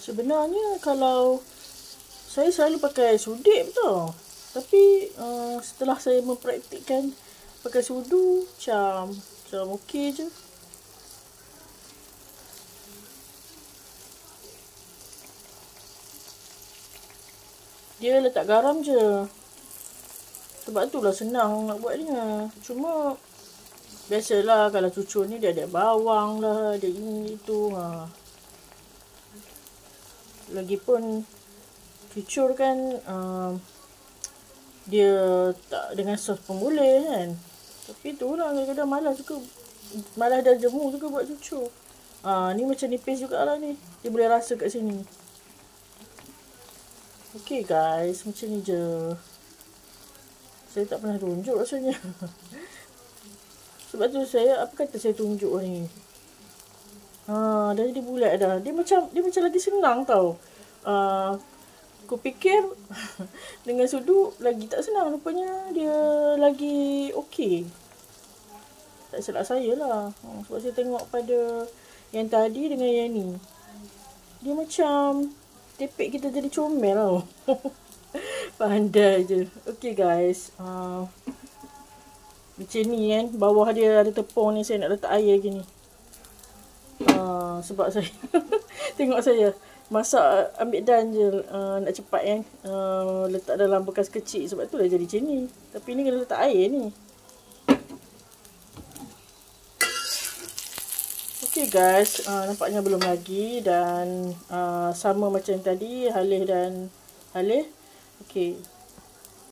Sebenarnya kalau saya selalu pakai sudik tau. Tapi setelah saya mempraktikkan pakai sudu, macam okey je. Dia letak garam je. Sebab tu lah senang nak buat dia. Cuma biasalah kalau cucur ni dia ada bawang lah, ada ini itu. Lagipun cucur kan dia tak dengan sos pun boleh kan. Tapi tu lah kadang-kadang malas dah jemu juga buat cucur. Ni macam nipis jugalah ni. Dia boleh rasa kat sini. Okay guys, macam ni je. Saya tak pernah tunjuk rasanya. Sebab tu apa kata saya tunjuk ni. Dah jadi bulat dah. Dia macam lagi senang tau. Aku fikir dengan sudu lagi tak senang. Rupanya dia lagi okey. Tak silap saya lah. Sebab saya tengok pada yang tadi dengan yang ni. Dia macam tepek kita jadi comel tau. Pandai je. Okay guys. Macam ni kan. Bawah dia ada tepung ni. Saya nak letak air lagi ni. Sebab saya tengok saya masak ambil dan je, nak cepat kan, letak dalam bekas kecil. Sebab tu dah jadi macam ni. Tapi ni kena letak air ni. Okay guys, nampaknya belum lagi. Dan sama macam tadi, halih dan halih. Okay,